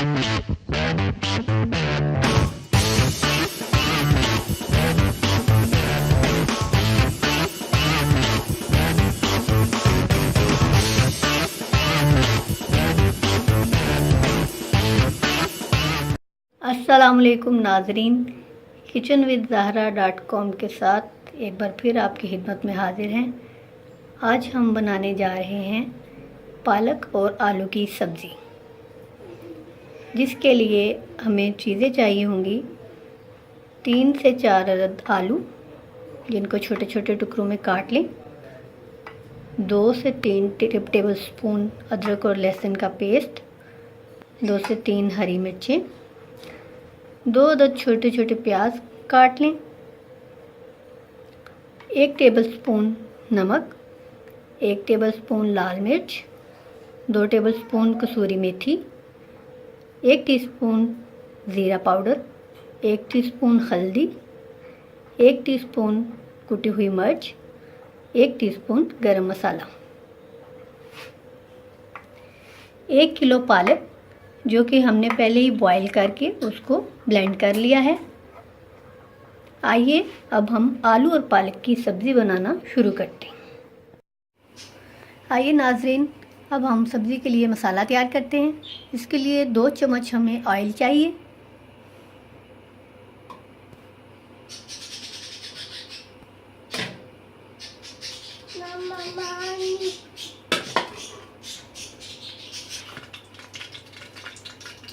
अस्सलामुअलैकुम नाजरीन, kitchenwithzahra.com के साथ एक बार फिर आपकी खिदमत में हाजिर हैं। आज हम बनाने जा रहे हैं पालक और आलू की सब्ज़ी, जिसके लिए हमें चीज़ें चाहिए होंगी। 3 से 4 अदद आलू, जिनको छोटे छोटे टुकड़ों में काट लें। 2 से 3 टेबल स्पून अदरक और लहसुन का पेस्ट। 2 से 3 हरी मिर्चें। 2 अदद छोटे छोटे प्याज काट लें। 1 टेबलस्पून नमक, 1 टेबलस्पून लाल मिर्च, 2 टेबलस्पून कसूरी मेथी, 1 टीस्पून ज़ीरा पाउडर, 1 टीस्पून हल्दी, 1 टीस्पून कुटी हुई मिर्च, 1 टीस्पून गरम मसाला। 1 किलो पालक, जो कि हमने पहले ही बॉईल करके उसको ब्लेंड कर लिया है। आइए अब हम आलू और पालक की सब्ज़ी बनाना शुरू करते हैं। आइए नाजरीन, अब हम सब्ज़ी के लिए मसाला तैयार करते हैं। इसके लिए 2 चम्मच हमें ऑयल चाहिए।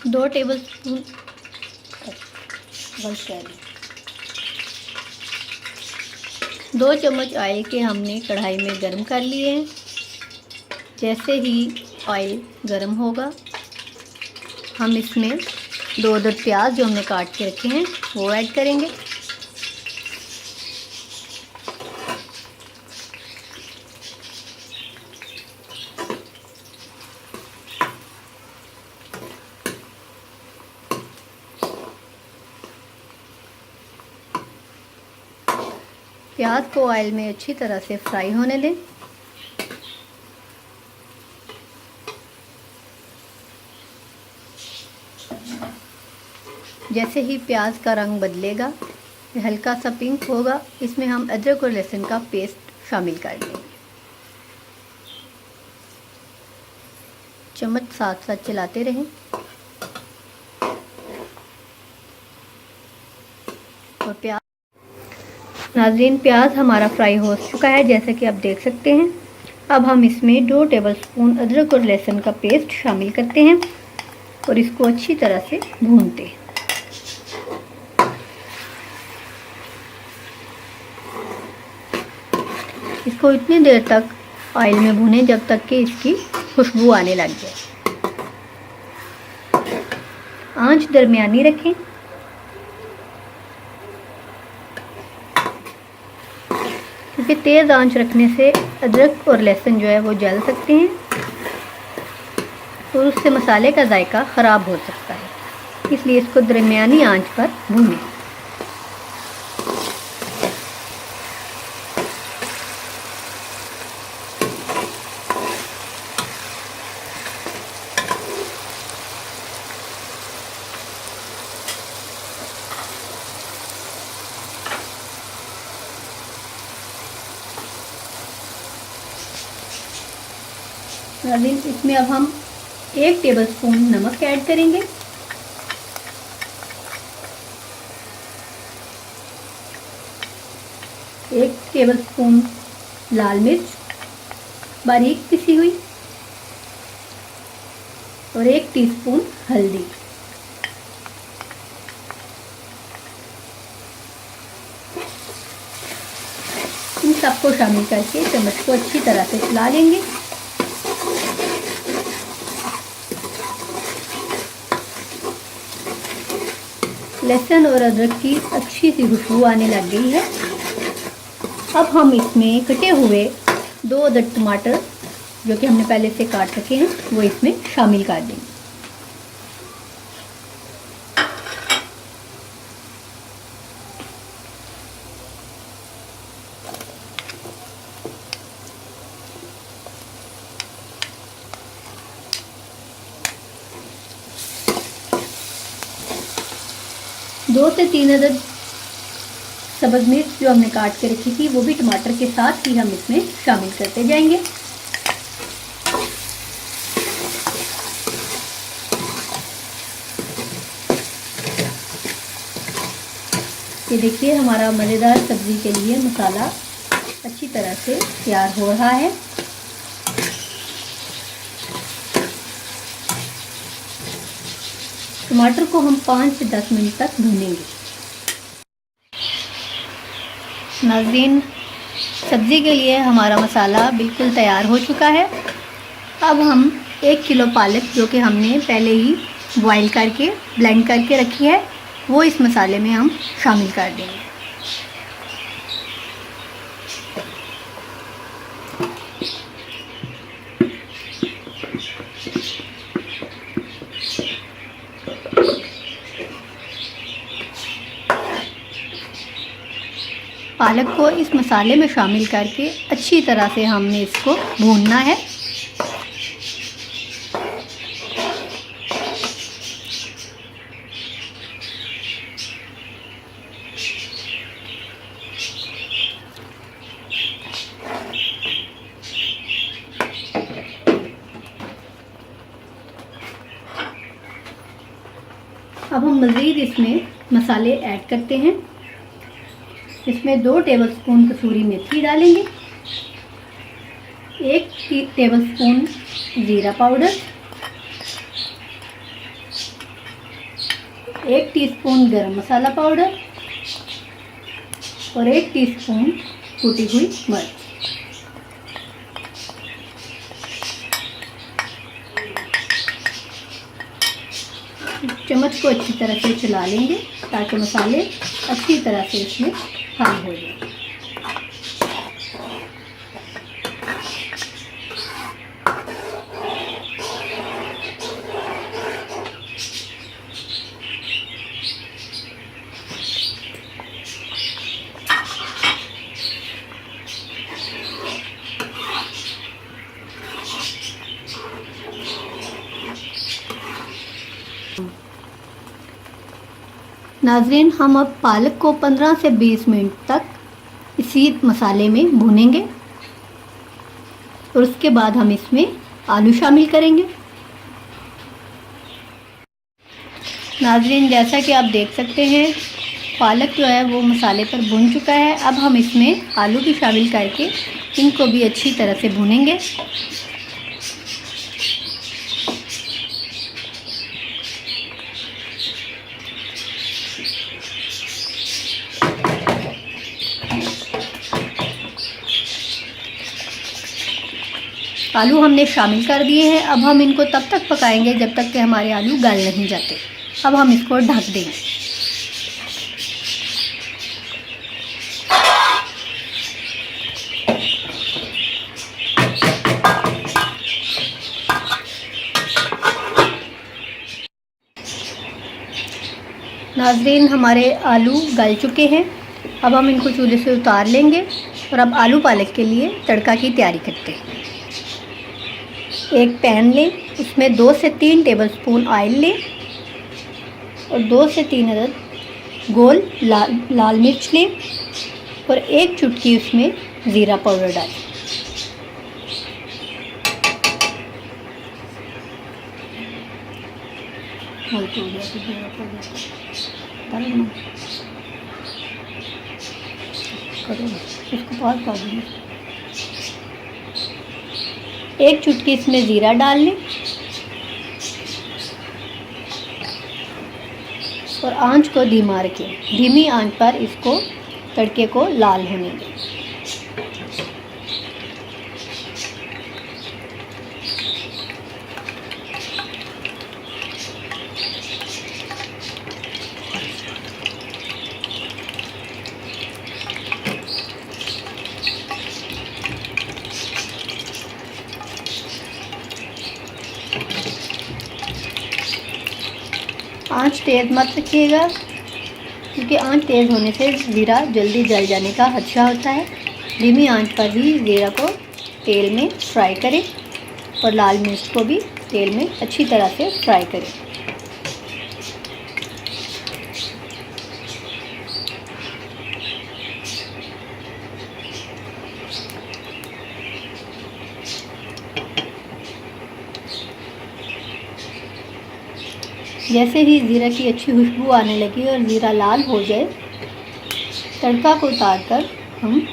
दो टेबल स्पून 2 चम्मच ऑयल के हमने कढ़ाई में गर्म कर लिए हैं। जैसे ही ऑयल गर्म होगा, हम इसमें 2 अदद प्याज जो हमने काट के रखे हैं वो ऐड करेंगे। प्याज को ऑयल में अच्छी तरह से फ्राई होने दें। जैसे ही प्याज का रंग बदलेगा, हल्का सा पिंक होगा, इसमें हम अदरक और लहसुन का पेस्ट शामिल कर देंगे। चम्मच साथ साथ चलाते रहें। और प्याज नाज़रीन, प्याज हमारा फ्राई हो चुका है, जैसे कि आप देख सकते हैं। अब हम इसमें 2 टेबलस्पून अदरक और लहसुन का पेस्ट शामिल करते हैं और इसको अच्छी तरह से भूनते हैं। इसको इतनी देर तक ऑयल में भूनें जब तक कि इसकी खुशबू आने लग जाए। आंच दरमियानी रखें। क्योंकि तेज़ आंच रखने से अदरक और लहसुन जो है वो जल सकते हैं और उससे मसाले का जायका ख़राब हो सकता है। इसलिए इसको दरमियानी आंच पर भूनें। इसमें अब हम 1 टेबलस्पून नमक ऐड करेंगे। 1 टेबलस्पून लाल मिर्च बारीक पिसी हुई और 1 टीस्पून हल्दी। इन सबको शामिल करके चम्मच को अच्छी तरह से चला लेंगे। लहसुन और अदरक की अच्छी सी खुशबू आने लग गई है। अब हम इसमें कटे हुए 2 अदद टमाटर, जो कि हमने पहले से काट रखे हैं, वो इसमें शामिल कर देंगे। 2 से 3 अदद सब्ज़ मिर्च जो हमने काट के रखी थी वो भी टमाटर के साथ ही हम इसमें शामिल करते जाएंगे। ये देखिए हमारा मज़ेदार सब्ज़ी के लिए मसाला अच्छी तरह से तैयार हो रहा है। टमाटर को हम 5 से 10 मिनट तक भूनेंगे। नाज़रीन, सब्ज़ी के लिए हमारा मसाला बिल्कुल तैयार हो चुका है। अब हम 1 किलो पालक जो कि हमने पहले ही बॉईल करके ब्लेंड करके रखी है वो इस मसाले में हम शामिल कर देंगे। पालक को इस मसाले में शामिल करके अच्छी तरह से हमने इसको भूनना है। अब हम मज़ीद इसमें मसाले ऐड करते हैं। इसमें 2 टेबलस्पून कसूरी मेथी डालेंगे, 1 टेबलस्पून ज़ीरा पाउडर, 1 टीस्पून गरम मसाला पाउडर और 1 टीस्पून कुटी हुई मिर्च। चम्मच को अच्छी तरह से चला लेंगे ताकि मसाले अच्छी तरह से इसमें फ्राई हो जाए। नाज़रीन, हम अब पालक को 15 से 20 मिनट तक इसी मसाले में भूनेंगे और उसके बाद हम इसमें आलू शामिल करेंगे। नाज़रीन, जैसा कि आप देख सकते हैं पालक जो है वो मसाले पर भुन चुका है। अब हम इसमें आलू भी शामिल करके इनको भी अच्छी तरह से भूनेंगे। आलू हमने शामिल कर दिए हैं। अब हम इनको तब तक पकाएंगे जब तक कि हमारे आलू गल नहीं जाते। अब हम इसको ढक देंगे। नाज़रीन, हमारे आलू गल चुके हैं। अब हम इनको चूल्हे से उतार लेंगे और अब आलू पालक के लिए तड़का की तैयारी करते हैं। एक पैन लें, उसमें 2 से 3 टेबलस्पून ऑयल लें और 2 से 3 अदद गोल लाल मिर्च लें और 1 चुटकी उसमें ज़ीरा पाउडर डालें। इसको बहुत कर दें। 1 चुटकी इसमें ज़ीरा डाल लें और आंच को धीमा रखें। धीमी आंच पर इसको तड़के को लाल होने दें। आंच तेज़ मत रखिएगा क्योंकि आंच तेज़ होने से ज़ीरा जल्दी जल जाने का खदशा होता है। धीमी आंच पर ही ज़ीरा को तेल में फ्राई करें और लाल मिर्च को भी तेल में अच्छी तरह से फ्राई करें। जैसे ही ज़ीरा की अच्छी खुशबू आने लगी और ज़ीरा लाल हो जाए, तड़का को उतार कर हम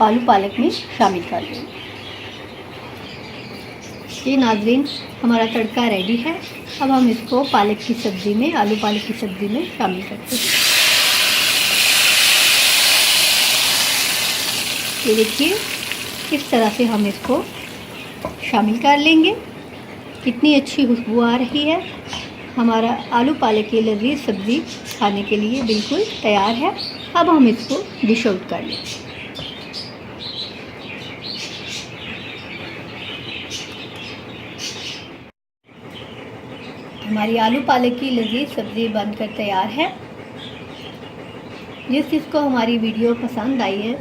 आलू पालक में शामिल कर देंगे। ये नाज़रीन, हमारा तड़का रेडी है। अब हम इसको पालक की सब्ज़ी में, आलू पालक की सब्ज़ी में शामिल करते हैं। ये देखिए किस तरह से हम इसको शामिल कर लेंगे। कितनी अच्छी खुशबू आ रही है। हमारा आलू पालक की लजीज सब्ज़ी खाने के लिए बिल्कुल तैयार है। अब हम इसको डिश आउट कर लेंगे। हमारी आलू पालक की लजीज सब्ज़ी बनकर तैयार है। जिस जिसको हमारी वीडियो पसंद आई है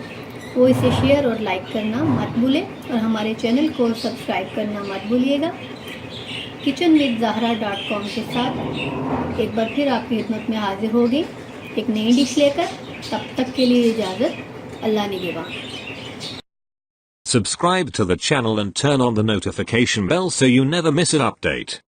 वो इसे शेयर और लाइक करना मत भूलें और हमारे चैनल को सब्सक्राइब करना मत भूलिएगा। kitchenwithzahra.com के साथ एक बार फिर आपकी खिदमत में हाजिर होगी एक नई डिश लेकर। तब तक के लिए इजाज़त। अल्लाह निगहबान। Subscribe to the channel and turn on the notification bell so you never miss an update.